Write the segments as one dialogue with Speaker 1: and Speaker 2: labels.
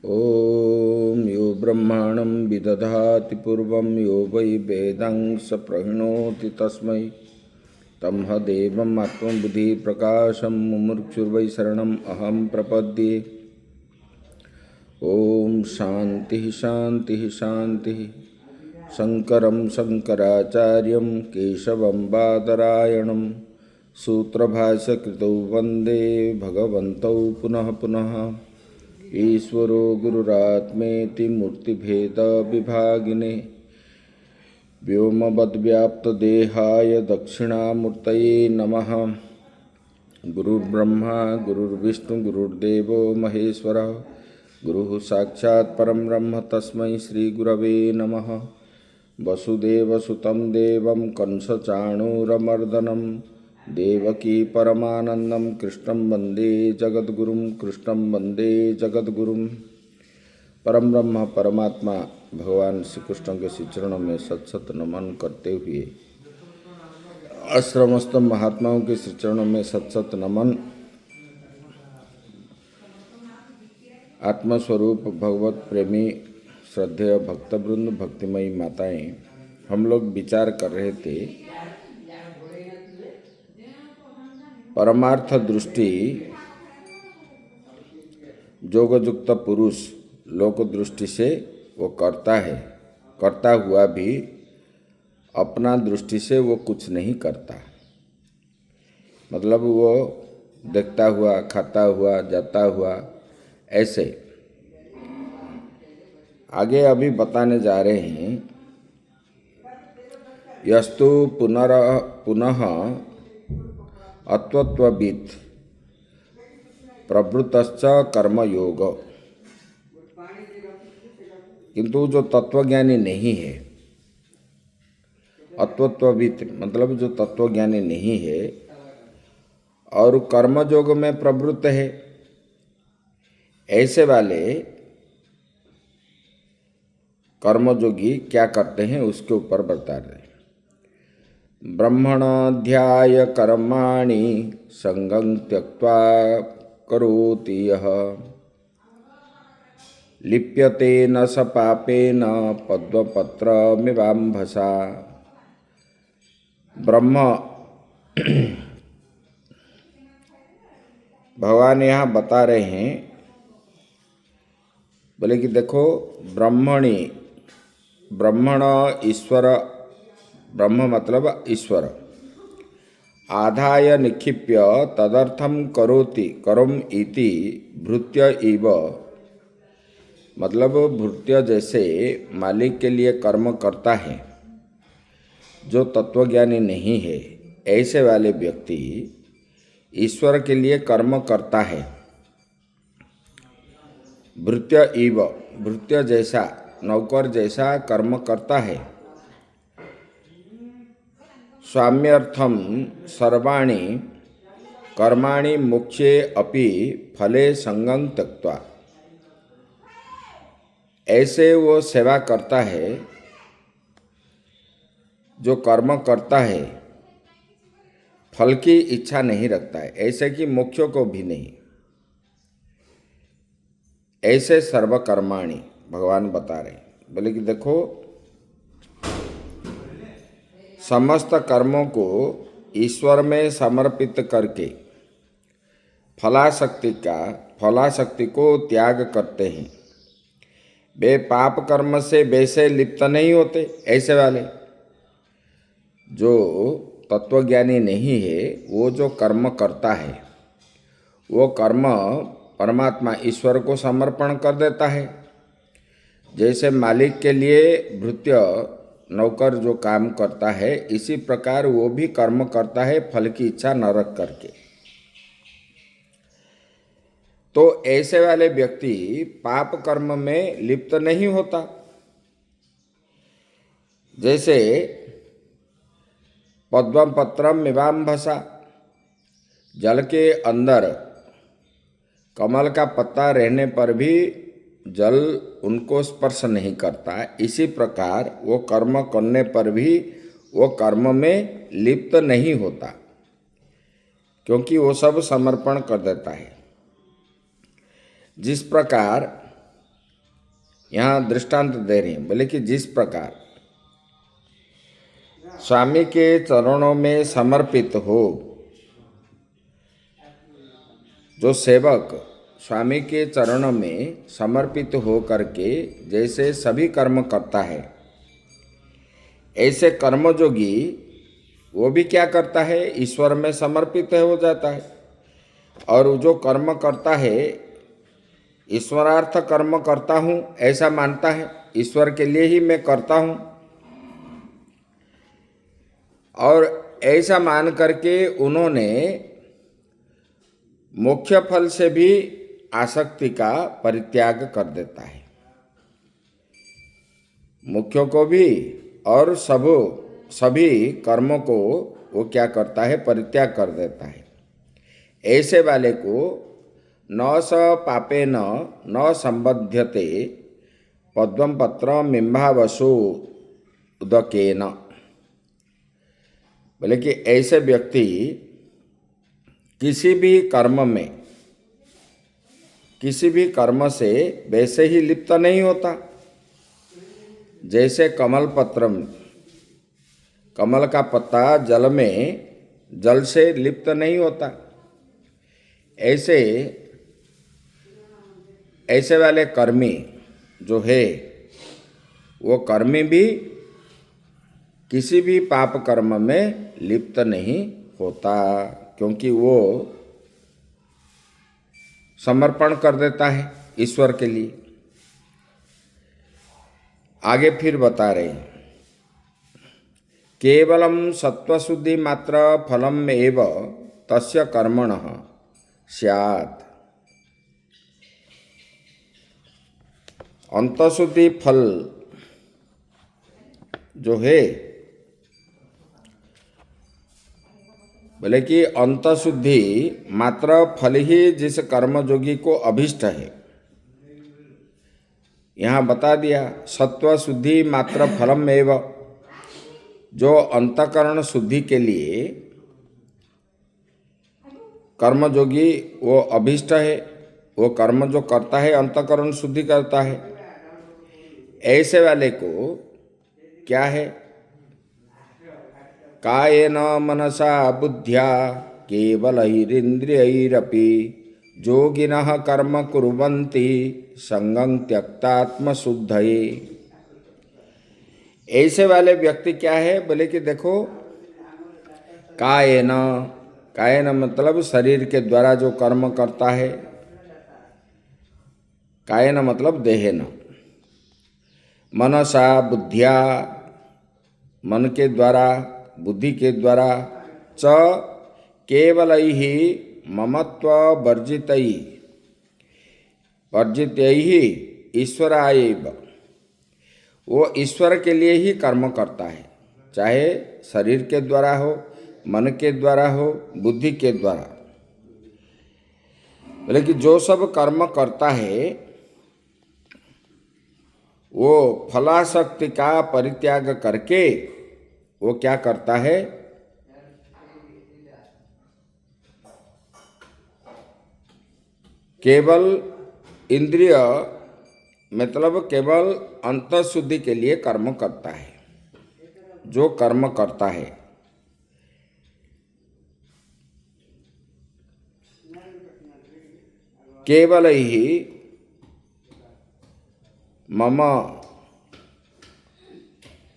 Speaker 1: ॐ यो ब्रह्माणं विदधाति पूर्वं यो वै वेदां स प्रणोति तस्मै तमहदेवम् आत्मबुद्धिप्रकाशं मुमुक्षुर्वै शरणम् अहं प्रपद्ये। ॐ शान्तिः शान्तिः शान्तिः। शङ्करं शङ्कराचार्यं केशवं बादरायणं सूत्रभाष्यकृतौ वन्दे भगवन्तौ पुनः पुनः। ईश्वरो गुरुरात्मेति मूर्तिभेदविभागिने व्योमवद्व्याप्तदेहाय दक्षिणामूर्तये नमः। गुरुर्ब्रह्मा गुरुर्विष्णु गुरुर्देवो महेश्वरः गुरुः साक्षात् परं ब्रह्म तस्मै श्रीगुरवे नमः। वसुदेवसुतं देवं कंसचाणूरमर्दनं देवकी परमानंदं कृष्णं वंदे जगद्गुरुं कृष्णं वंदे जगद्गुरुं। परम ब्रह्म परमात्मा भगवान श्री कृष्ण के श्री चरणों में सत सत नमन करते हुए आश्रमस्थ महात्माओं के श्री चरणों में सत सत नमन। आत्मस्वरूप भगवत प्रेमी श्रद्धेय भक्तवृंद भक्तिमयी माताएं, हम लोग विचार कर रहे थे परमार्थ दृष्टि जोगयुक्त पुरुष लोक दृष्टि से वो करता है, करता हुआ भी अपना दृष्टि से वो कुछ नहीं करता। मतलब वो देखता हुआ खाता हुआ जाता हुआ ऐसे। आगे अभी बताने जा रहे हैं यस्तु पुनः अत्वत्ववित् प्रवृत्तश्च कर्मयोग। किंतु जो तत्वज्ञानी नहीं है, अत्वत्ववित् मतलब जो तत्वज्ञानी नहीं है और कर्मयोग में प्रवृत्त है, ऐसे वाले कर्मयोगी क्या करते हैं उसके ऊपर बता रहे हैं। ब्रह्मणाध्याय कर्माणि संगं त्यक्त्वा करोति यः लिप्यते न स पापेन पद्मपत्रमिवाम्भसा। ब्रह्म भगवान यहाँ बता रहे हैं, बोले कि देखो ब्रह्मणि, ब्रह्मण ईश्वर, ब्रह्म मतलब ईश्वर, आधाय निक्षिप्य तदर्थम करोति करोम इति भृत्य इव। मतलब भृत्य जैसे मालिक के लिए कर्म करता है, जो तत्वज्ञानी नहीं है ऐसे वाले व्यक्ति ईश्वर के लिए कर्म करता है। भृत्य इव, भृत्य जैसा नौकर जैसा कर्म करता है। स्वाम्यर्थम सर्वाणि कर्माणि मोक्षे अपि फले संगं त्यक्त्वा। ऐसे वो सेवा करता है, जो कर्म करता है फल की इच्छा नहीं रखता है, ऐसे कि मोक्ष को भी नहीं। ऐसे सर्वकर्माणि भगवान बता रहे हैं। बोले कि देखो समस्त कर्मों को ईश्वर में समर्पित करके फलाशक्ति को त्याग करते हैं। वे पाप कर्म से वैसे लिप्त नहीं होते। ऐसे वाले जो तत्वज्ञानी नहीं है, वो जो कर्म करता है वो कर्म परमात्मा ईश्वर को समर्पण कर देता है। जैसे मालिक के लिए भृत्य नौकर जो काम करता है, इसी प्रकार वो भी कर्म करता है फल की इच्छा न रख करके। तो ऐसे वाले व्यक्ति पाप कर्म में लिप्त नहीं होता। जैसे पद्मपत्रम इवाम्भसा, जल के अंदर कमल का पत्ता रहने पर भी जल उनको स्पर्श नहीं करता, इसी प्रकार वो कर्म करने पर भी वो कर्म में लिप्त नहीं होता, क्योंकि वो सब समर्पण कर देता है। जिस प्रकार यहाँ दृष्टांत दे रही हैं। बोले कि जिस प्रकार स्वामी के चरणों में समर्पित हो, जो सेवक स्वामी के चरणों में समर्पित हो करके जैसे सभी कर्म करता है, ऐसे कर्मयोगी वो भी क्या करता है, ईश्वर में समर्पित हो जाता है। और जो कर्म करता है, ईश्वरार्थ कर्म करता हूँ ऐसा मानता है, ईश्वर के लिए ही मैं करता हूँ, और ऐसा मान करके उन्होंने मुख्य फल से भी आसक्ति का परित्याग कर देता है, मुख्यों को भी और सभी कर्मों को वो क्या करता है, परित्याग कर देता है। ऐसे वाले को न स पापेन न संबध्यते पद्मं पत्र मिम्भावसो उदकेन। बोले कि ऐसे व्यक्ति किसी भी कर्म से वैसे ही लिप्त नहीं होता जैसे कमल का पत्ता जल से लिप्त नहीं होता। ऐसे वाले कर्मी जो है, वो कर्मी भी किसी भी पाप कर्म में लिप्त नहीं होता, क्योंकि वो समर्पण कर देता है ईश्वर के लिए। आगे फिर बता रहे हैं, केवलम सत्वशुद्धि मात्र फलम एव तस्य कर्मणः स्यात्। अंतशुद्धि फल जो है, बोले कि अंतशुद्धि मात्र फल ही जिस कर्मयोगी को अभिष्ट है, यहाँ बता दिया सत्व शुद्धि मात्र फलम एव, जो अंतकरण शुद्धि के लिए कर्मयोगी वो अभिष्ट है, वो कर्म जो करता है अंतकरण शुद्धि करता है। ऐसे वाले को क्या है, कायेन मनसा बुद्ध्या केवलैरिन्द्रियैरपि योगिनः कर्म कुर्वन्ति संगं त्यक्तात्मशुद्धये। ऐसे वाले व्यक्ति क्या है, बोले कि देखो कायेन मतलब शरीर के द्वारा जो कर्म करता है, कायेन मतलब देहेन, मनसा बुद्धिया मन के द्वारा बुद्धि के द्वारा, च केवलैहि ममत्व वर्जितैहि ईश्वरायैव, वो ईश्वर के लिए ही कर्म करता है, चाहे शरीर के द्वारा हो, मन के द्वारा हो, बुद्धि के द्वारा। लेकिन जो सब कर्म करता है वो फलासक्ति का परित्याग करके वो क्या करता है, केवल इंद्रिय मतलब केवल अंतःशुद्धि के लिए कर्म करता है। जो कर्म करता है केवल ही मम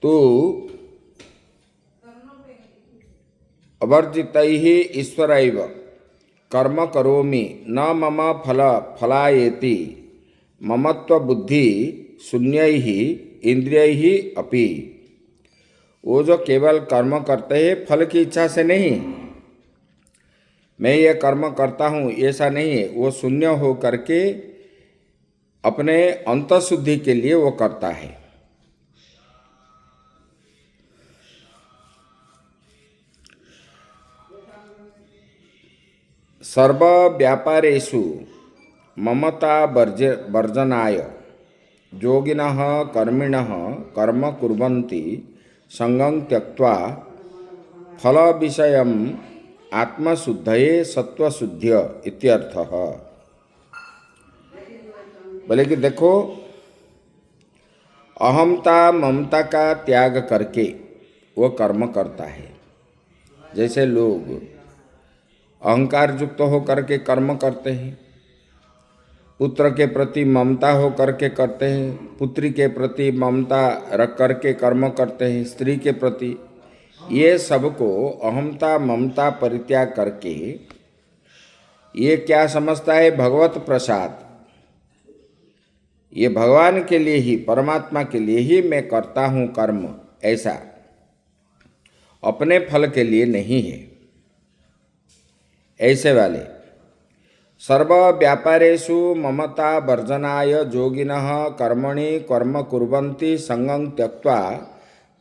Speaker 1: तु अवर्जितैः ईश्वरैव कर्म करोमि न मम फलायेति ममत्व बुद्धि शून्यैः इंद्रियैः अपि। वो जो केवल कर्म करते हैं फल की इच्छा से नहीं, मैं ये कर्म करता हूँ ऐसा नहीं है, वो शून्य हो करके अपने अंतःशुद्धि के लिए वो करता है। सर्व व्यापारेषु ममता वर्जनाय योगिनः कर्मिणः कर्म कुर्वन्ति संगं त्यक्त्वा फल विषयम् आत्मशुद्धये सत्वशुद्ध्य इत्यर्थः। बोले कि देखो अहमता ममता का त्याग करके वो कर्म करता है। जैसे लोग अहंकार युक्त होकर के कर्म करते हैं, पुत्र के प्रति ममता हो करके करते हैं, पुत्री के प्रति ममता रख करके कर्म करते हैं, स्त्री के प्रति, ये सबको अहमता ममता परित्याग करके ये क्या समझता है? भगवत प्रसाद, ये भगवान के लिए ही, परमात्मा के लिए ही मैं करता हूँ कर्म, ऐसा अपने फल के लिए नहीं है। ऐसे वाले सर्व व्यापारेषु ममता वर्जनाय योगिनः कर्मणि कर्म कुर्वन्ति संगं त्यक्त्वा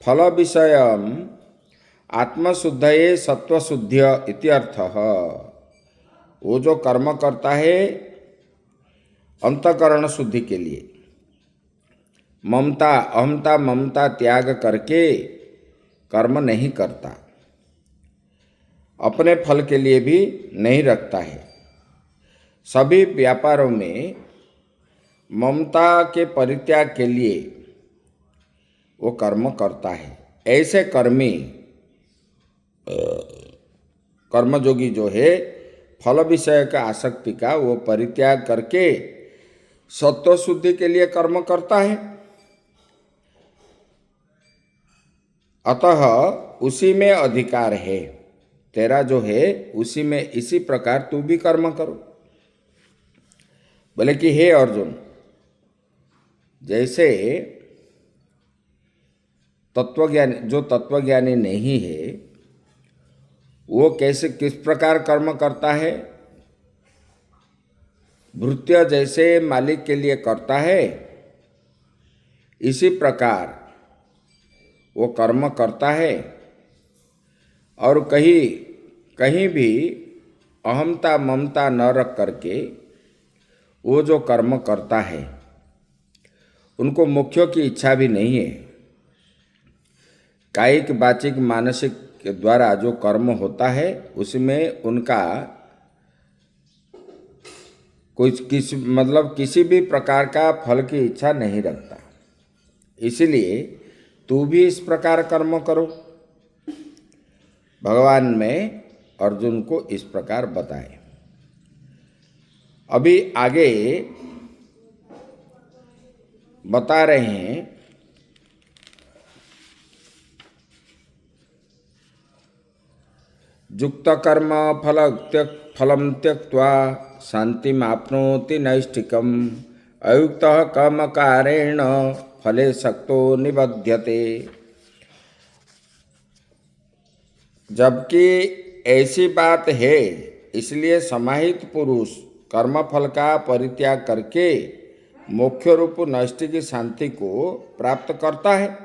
Speaker 1: फल विषयम् आत्मशुद्धये सत्वशुद्ध्य इत्यर्थः। वो जो कर्म करता है अंतःकरण शुद्धि के लिए, ममता अहमता ममता त्याग करके कर्म नहीं करता, अपने फल के लिए भी नहीं रखता है। सभी व्यापारों में ममता के परित्याग के लिए वो कर्म करता है। ऐसे कर्मी कर्मयोगी जो है, फल विषय का आसक्ति का वो परित्याग करके सत्व शुद्धि के लिए कर्म करता है। अतः उसी में अधिकार है, तेरा जो है उसी में, इसी प्रकार तू भी कर्म करो। बोले कि हे अर्जुन, जैसे तत्वज्ञानी, जो तत्वज्ञानी नहीं है वो कैसे किस प्रकार कर्म करता है? भृत्य जैसे मालिक के लिए करता है, इसी प्रकार वो कर्म करता है और कहीं भी अहमता ममता न रख करके वो जो कर्म करता है, उनको मुख्यों की इच्छा भी नहीं है। कायिक वाचिक मानसिक के द्वारा जो कर्म होता है उसमें उनका किसी भी प्रकार का फल की इच्छा नहीं रखता। इसलिए तू भी इस प्रकार कर्म करो। भगवान में अर्जुन को इस प्रकार बताए। अभी आगे बता रहे हैं युक्त कर्म फलम त्यक्त्वा शांतिमाप्नोति नैष्ठिकम् अयुक्तः कर्मकारेण फले सक्तो निबध्यते। जबकि ऐसी बात है, इसलिए समाहित पुरुष कर्मफल का परित्याग करके मोक्ष रूप नैष्ठिक शांति को प्राप्त करता है।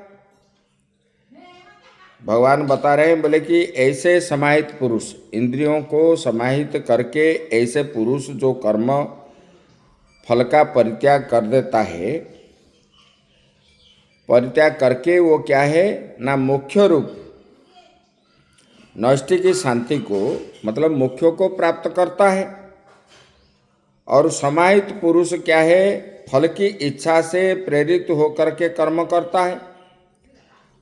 Speaker 1: भगवान बता रहे हैं, बोले कि ऐसे समाहित पुरुष, इंद्रियों को समाहित करके ऐसे पुरुष जो कर्म फल का परित्याग कर देता है, परित्याग करके वो क्या है ना, मोक्ष रूप नैष्ठिक शांति को, मतलब मोक्षों को प्राप्त करता है। और समाहित पुरुष क्या है, फल की इच्छा से प्रेरित होकर के कर्म करता है।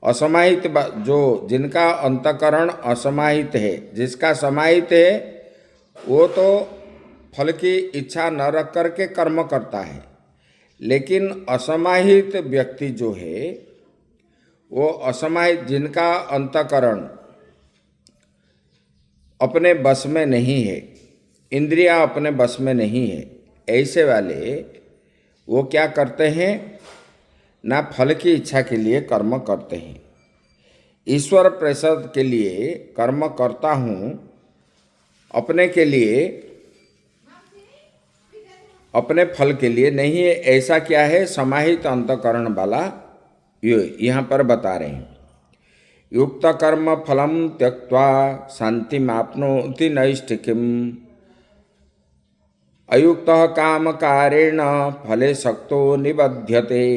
Speaker 1: असमाहित जो, जिनका अंतःकरण असमाहित है, जिसका समाहित है, वो तो फल की इच्छा न रख करके कर्म करता है। लेकिन असमाहित व्यक्ति जो है, वो असमाहित, जिनका अंतःकरण अपने बस में नहीं है, इंद्रियां अपने बस में नहीं है, ऐसे वाले वो क्या करते हैं ना, फल की इच्छा के लिए कर्म करते हैं। ईश्वर प्रसाद के लिए कर्म करता हूँ, अपने के लिए, अपने फल के लिए नहीं है, ऐसा क्या है, समाहित अंतःकरण वाला यहाँ पर बता रहे हैं। युक्त कर्म फलम त्यक्त्वा शांतिमाप्नोति नैष्ठिकीम् अयुक्तः कामकारेण फले सक्तो निबध्यते।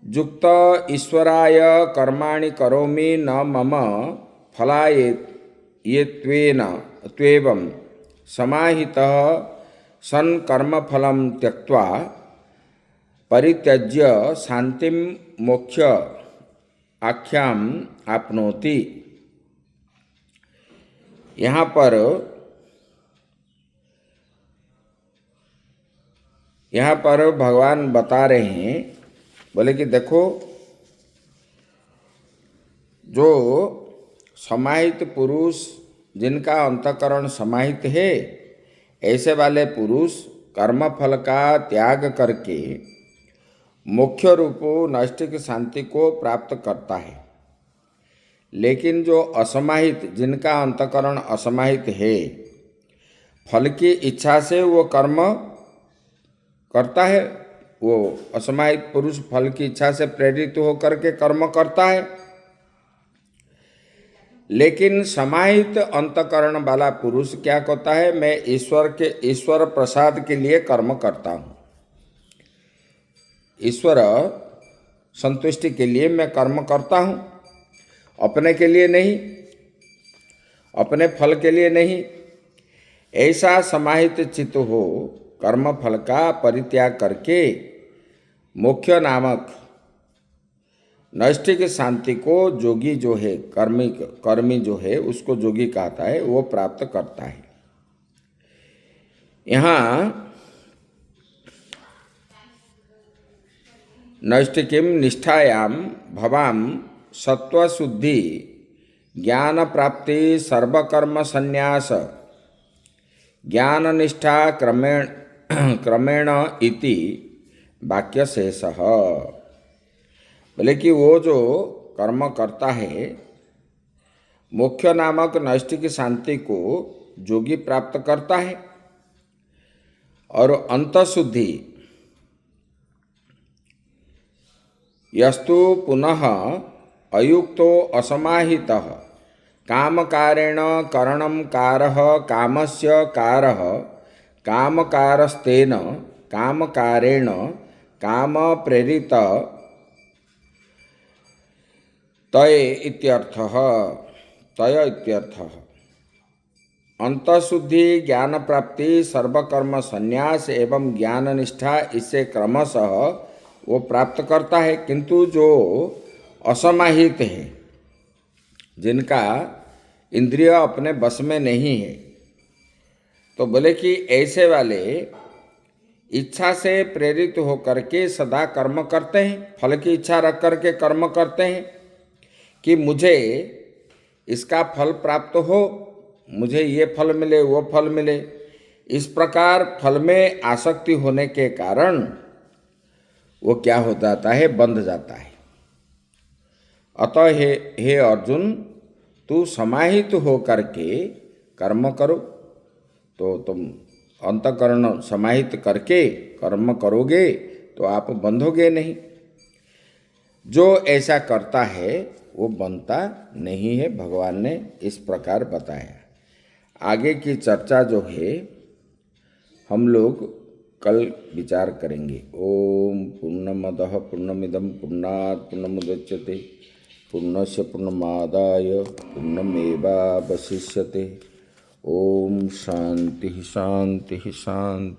Speaker 1: युक्त ईश्वराय कर्माणि करोमि न मम फलाय ये त्वेवं समाहितः सन् कर्मफलं त्यक्त्वा परित्यज्य शांतिम मोक्ष आख्याम आपनोति। यहाँ पर भगवान बता रहे हैं, बोले कि देखो, जो समाहित पुरुष, जिनका अंतःकरण समाहित है, ऐसे वाले पुरुष कर्मफल का त्याग करके मुख्य रूप नैष्ठिक शांति को प्राप्त करता है। लेकिन जो असमाहित, जिनका अंतःकरण असमाहित है, फल की इच्छा से वो कर्म करता है, वो असमाहित पुरुष फल की इच्छा से प्रेरित होकर के कर्म करता है। लेकिन समाहित अंतःकरण वाला पुरुष क्या कहता है, मैं ईश्वर प्रसाद के लिए कर्म करता हूँ, ईश्वर संतुष्टि के लिए मैं कर्म करता हूँ, अपने के लिए नहीं, अपने फल के लिए नहीं। ऐसा समाहित चित्त हो, कर्म फल का परित्याग करके मोक्ष नामक नैष्ठिक शांति को जोगी जो है, कर्मी जो है, उसको जोगी कहता है, वो प्राप्त करता है। यहाँ नैष्ठिकीम निष्ठायाम भवाम सत्वशुद्धि ज्ञान प्राप्ति सर्वकर्म संन्यास ज्ञान निष्ठा क्रमेण इति वाक्य शेषः। बोले कि वो जो कर्म करता है, मोक्ष नामक नैष्ठिक शांति को जोगी प्राप्त करता है, और अंतःशुद्धि यस्तु पुनः अयुक्तो असमाहितः कामकारेण करणं कारः कामस्य कारः कामकारस्तेन कामकारेण काम प्रेरित तय इत्यर्थः। अंतःशुद्धि ज्ञान प्राप्ति सर्वकर्म संन्यास एवं ज्ञान निष्ठा, इससे क्रमशः वो प्राप्त करता है। किंतु जो असमाहित है, जिनका इंद्रिय अपने बस में नहीं है, तो बोले कि ऐसे वाले इच्छा से प्रेरित होकर के सदा कर्म करते हैं, फल की इच्छा रख करके कर्म करते हैं कि मुझे इसका फल प्राप्त हो, मुझे ये फल मिले, वो फल मिले। इस प्रकार फल में आसक्ति होने के कारण वो क्या हो जाता है, बंध जाता है। अतः हे अर्जुन, तू समाहित हो करके कर्म करो, तो तुम अंतःकरण समाहित करके कर्म करोगे तो आप बंधोगे नहीं। जो ऐसा करता है वो बनता नहीं है, भगवान ने इस प्रकार बताया। आगे की चर्चा जो है हम लोग कल विचार करेंगे। ओम पूर्णमदः पूर्णमिदं पूर्णात् पूर्णमुदच्यते पूर्णस्य पूर्णमादाय पूर्णमेवावशिष्यते। ओम शांति शांति शांति।